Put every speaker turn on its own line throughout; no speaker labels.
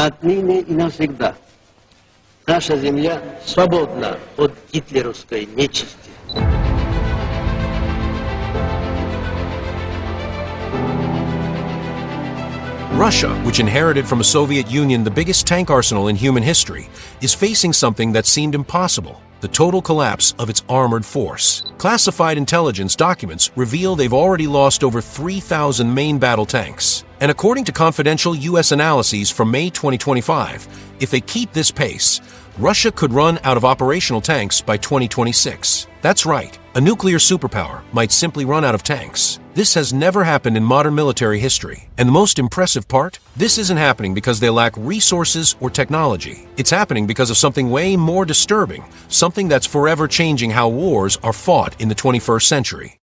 отныне и навсегда наша земля свободна от гитлеровской нечисти.
Russia, which inherited from the Soviet Union the biggest tank arsenal in human history, is facing something that seemed impossible: the total collapse of its armored force. Classified intelligence documents reveal they've already lost over 3,000 main battle tanks. And according to confidential U.S. analyses from May 2025, if they keep this pace, Russia could run out of operational tanks by 2026. That's right, a nuclear superpower might simply run out of tanks. This has never happened in modern military history. And the most impressive part? This isn't happening because they lack resources or technology. It's happening because of something way more disturbing, something that's forever changing how wars are fought in the 21st century.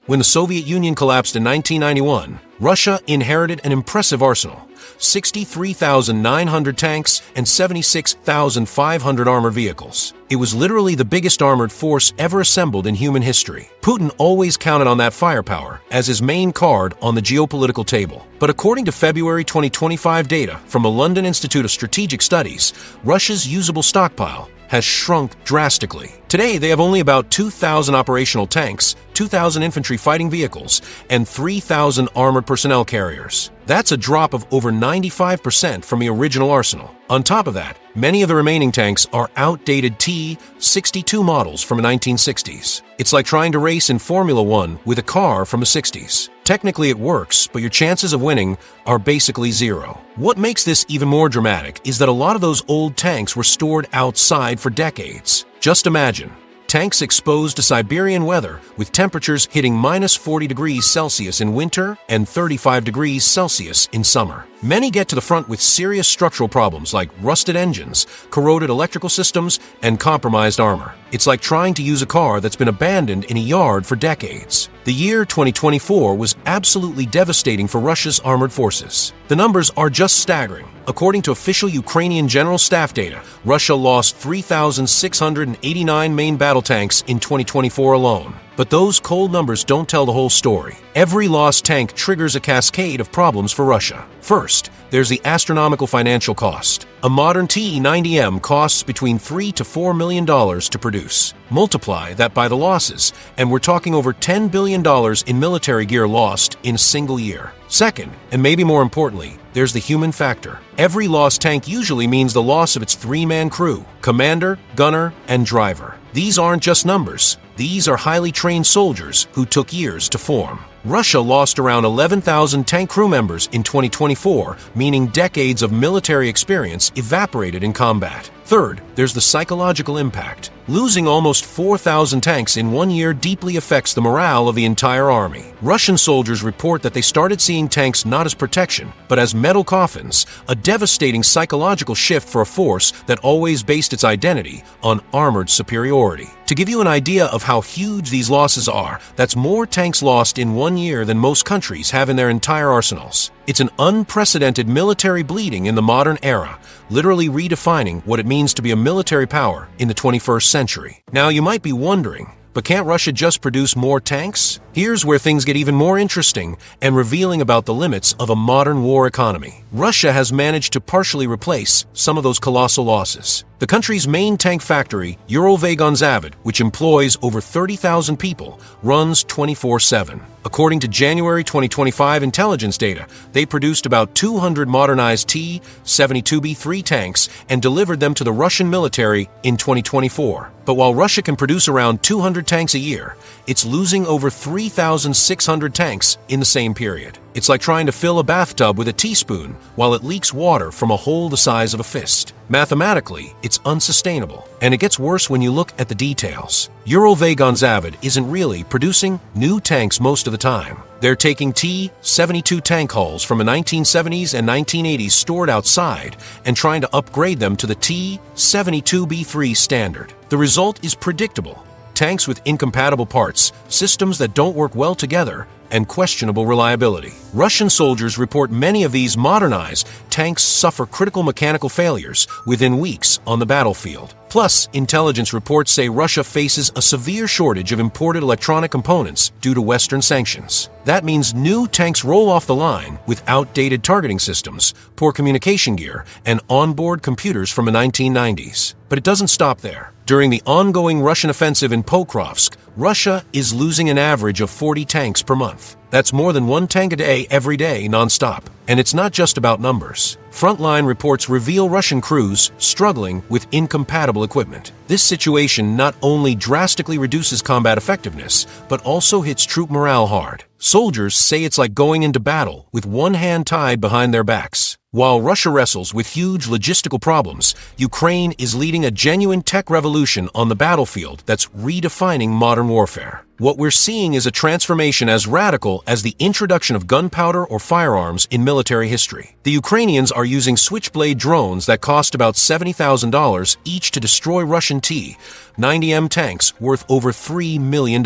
When the Soviet Union collapsed in 1991, Russia inherited an impressive arsenal: 63,900 tanks and 76,500 armored vehicles. It was literally the biggest armored force ever assembled in human history. Putin always counted on that firepower as his main card on the geopolitical table. But according to February 2025 data from the London Institute of Strategic Studies, Russia's usable stockpile has shrunk drastically. Today, they have only about 2,000 operational tanks, 2,000 infantry fighting vehicles, and 3,000 armored personnel carriers. That's a drop of over 95% from the original arsenal. On top of that, many of the remaining tanks are outdated T-62 models from the 1960s. It's like trying to race in Formula One with a car from the 60s. Technically it works, but your chances of winning are basically zero. What makes this even more dramatic is that a lot of those old tanks were stored outside for decades. Just imagine, tanks exposed to Siberian weather with temperatures hitting minus 40 degrees Celsius in winter and 35 degrees Celsius in summer. Many get to the front with serious structural problems like rusted engines, corroded electrical systems, and compromised armor. It's like trying to use a car that's been abandoned in a yard for decades. The year 2024 was absolutely devastating for Russia's armored forces. The numbers are just staggering. According to official Ukrainian General Staff data, Russia lost 3,689 main battle tanks in 2024 alone. But those cold numbers don't tell the whole story. Every lost tank triggers a cascade of problems for Russia. First, there's the astronomical financial cost. A modern Te-90M costs between $3 to $4 million to produce. Multiply that by the losses, and we're talking over $10 billion in military gear lost in a single year. Second, and maybe more importantly, there's the human factor. Every lost tank usually means the loss of its three-man crew: commander, gunner, and driver. These aren't just numbers. These are highly trained soldiers who took years to form. Russia lost around 11,000 tank crew members in 2024, meaning decades of military experience evaporated in combat. Third, there's the psychological impact. Losing almost 4,000 tanks in 1 year deeply affects the morale of the entire army. Russian soldiers report that they started seeing tanks not as protection, but as metal coffins, a devastating psychological shift for a force that always based its identity on armored superiority. To give you an idea of how huge these losses are, that's more tanks lost in 1 year than most countries have in their entire arsenals. It's an unprecedented military bleeding in the modern era, literally redefining what it means to be a military power in the 21st century. Now, you might be wondering, but can't Russia just produce more tanks? Here's where things get even more interesting and revealing about the limits of a modern war economy. Russia has managed to partially replace some of those colossal losses. The country's main tank factory, Uralvagonzavod, which employs over 30,000 people, runs 24/7. According to January 2025 intelligence data, they produced about 200 modernized T-72B3 tanks and delivered them to the Russian military in 2024. But while Russia can produce around 200 tanks a year, it's losing over 3,600 tanks in the same period. It's like trying to fill a bathtub with a teaspoon while it leaks water from a hole the size of a fist. Mathematically, it's unsustainable, and it gets worse when you look at the details. Uralvagonzavod isn't really producing new tanks most of the time. They're taking T-72 tank hulls from the 1970s and 1980s stored outside and trying to upgrade them to the T-72B3 standard. The result is predictable: tanks with incompatible parts, systems that don't work well together, and questionable reliability. Russian soldiers report many of these modernized tanks suffer critical mechanical failures within weeks on the battlefield. Plus, intelligence reports say Russia faces a severe shortage of imported electronic components due to Western sanctions. That means new tanks roll off the line with outdated targeting systems, poor communication gear, and onboard computers from the 1990s. But it doesn't stop there. During the ongoing Russian offensive in Pokrovsk, Russia is losing an average of 40 tanks per month. That's more than one tank a day every day nonstop. And it's not just about numbers. Frontline reports reveal Russian crews struggling with incompatible equipment. This situation not only drastically reduces combat effectiveness, but also hits troop morale hard. Soldiers say it's like going into battle with one hand tied behind their backs. While Russia wrestles with huge logistical problems, Ukraine is leading a genuine tech revolution on the battlefield that's redefining modern warfare. What we're seeing is a transformation as radical as the introduction of gunpowder or firearms in military history. The Ukrainians are using Switchblade drones that cost about $70,000 each to destroy Russian T-90M tanks worth over $3 million.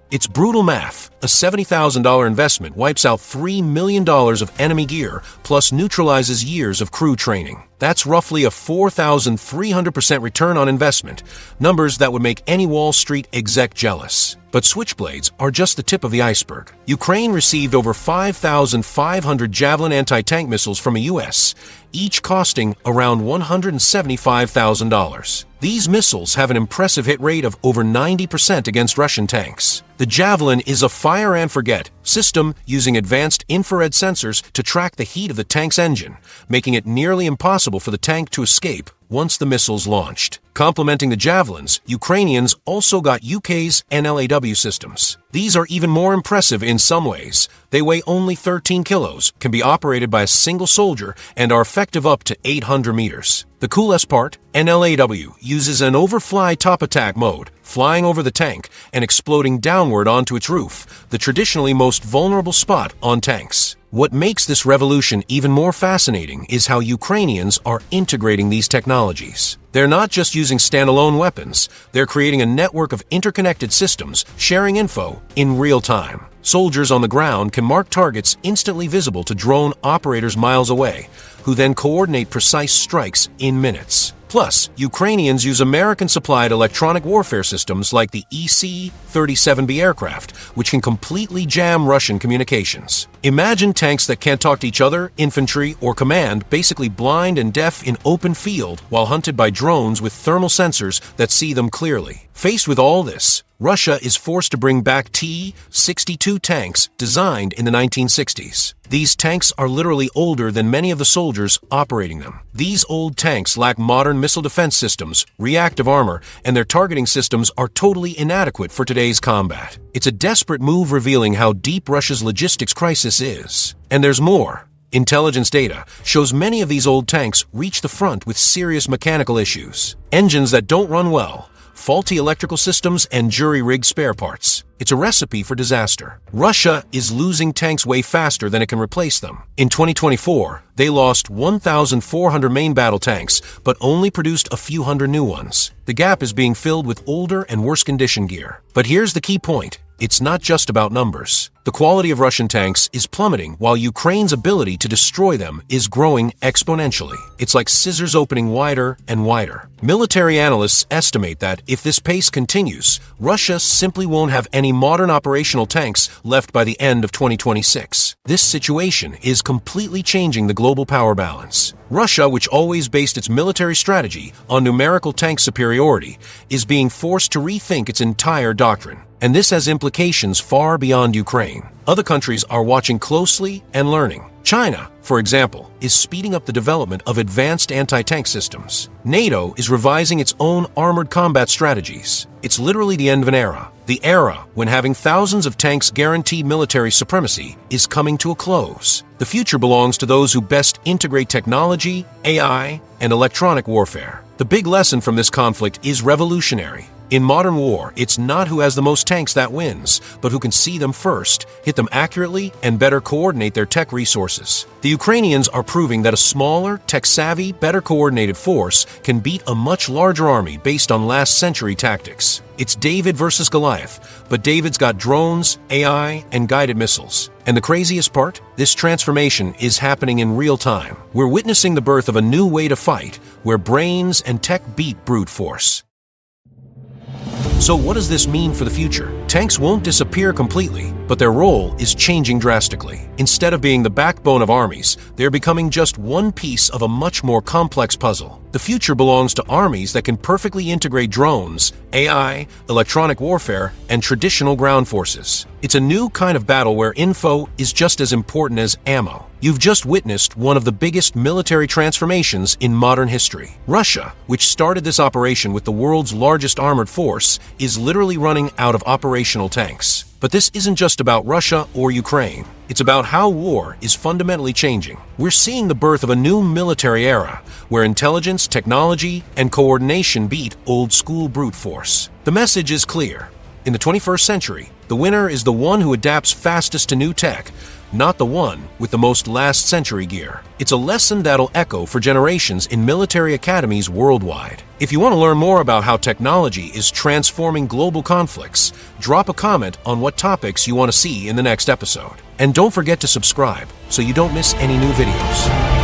It's brutal math. A $70,000 investment wipes out $3 million of enemy gear, plus neutralizes years of crew training. That's roughly a 4,300% return on investment, numbers that would make any Wall Street exec jealous. But Switchblades are just the tip of the iceberg. Ukraine received over 5,500 Javelin anti-tank missiles from the U.S., each costing around $175,000. These missiles have an impressive hit rate of over 90% against Russian tanks. The Javelin is a fire-and-forget system using advanced infrared sensors to track the heat of the tank's engine, making it nearly impossible for the tank to escape once the missiles launched. Complementing the Javelins, Ukrainians also got UK's NLAW systems. These are even more impressive in some ways. They weigh only 13 kilos, can be operated by a single soldier, and are effective up to 800 meters. The coolest part, NLAW uses an overfly top attack mode, flying over the tank and exploding downward onto its roof, the traditionally most vulnerable spot on tanks. What makes this revolution even more fascinating is how Ukrainians are integrating these technologies. They're not just using standalone weapons, they're creating a network of interconnected systems, sharing info in real time. Soldiers on the ground can mark targets instantly visible to drone operators miles away, who then coordinate precise strikes in minutes. Plus, Ukrainians use American-supplied electronic warfare systems like the EC-37B aircraft, which can completely jam Russian communications. Imagine tanks that can't talk to each other, infantry, or command, basically blind and deaf in open field while hunted by drones with thermal sensors that see them clearly. Faced with all this, Russia is forced to bring back T-62 tanks designed in the 1960s. These tanks are literally older than many of the soldiers operating them. These old tanks lack modern missile defense systems, reactive armor, and their targeting systems are totally inadequate for today's combat. It's a desperate move revealing how deep Russia's logistics crisis is. And there's more. Intelligence data shows many of these old tanks reach the front with serious mechanical issues. Engines that don't run well, faulty electrical systems, and jury-rigged spare parts. It's a recipe for disaster. Russia is losing tanks way faster than it can replace them. In 2024, they lost 1,400 main battle tanks, but only produced a few hundred new ones. The gap is being filled with older and worse-conditioned gear. But here's the key point. It's not just about numbers. The quality of Russian tanks is plummeting while Ukraine's ability to destroy them is growing exponentially. It's like scissors opening wider and wider. Military analysts estimate that if this pace continues, Russia simply won't have any modern operational tanks left by the end of 2026. This situation is completely changing the global power balance. Russia, which always based its military strategy on numerical tank superiority, is being forced to rethink its entire doctrine. And this has implications far beyond Ukraine. Other countries are watching closely and learning. China, for example, is speeding up the development of advanced anti-tank systems. NATO is revising its own armored combat strategies. It's literally the end of an era. The era when having thousands of tanks guarantee military supremacy is coming to a close. The future belongs to those who best integrate technology, AI, and electronic warfare. The big lesson from this conflict is revolutionary. In modern war, it's not who has the most tanks that wins, but who can see them first, hit them accurately, and better coordinate their tech resources. The Ukrainians are proving that a smaller, tech-savvy, better coordinated force can beat a much larger army based on last-century tactics. It's David versus Goliath, but David's got drones, AI, and guided missiles. And the craziest part? This transformation is happening in real time. We're witnessing the birth of a new way to fight, where brains and tech beat brute force. So what does this mean for the future? Tanks won't disappear completely, but their role is changing drastically. Instead of being the backbone of armies, they're becoming just one piece of a much more complex puzzle. The future belongs to armies that can perfectly integrate drones, AI, electronic warfare, and traditional ground forces. It's a new kind of battle where info is just as important as ammo. You've just witnessed one of the biggest military transformations in modern history. Russia, which started this operation with the world's largest armored force, is literally running out of operational tanks. But this isn't just about Russia or Ukraine. It's about how war is fundamentally changing. We're seeing the birth of a new military era, where intelligence, technology, and coordination beat old-school brute force. The message is clear. In the 21st century, the winner is the one who adapts fastest to new tech, not the one with the most last-century gear. It's a lesson that'll echo for generations in military academies worldwide. If you want to learn more about how technology is transforming global conflicts, drop a comment on what topics you want to see in the next episode. And don't forget to subscribe so you don't miss any new videos.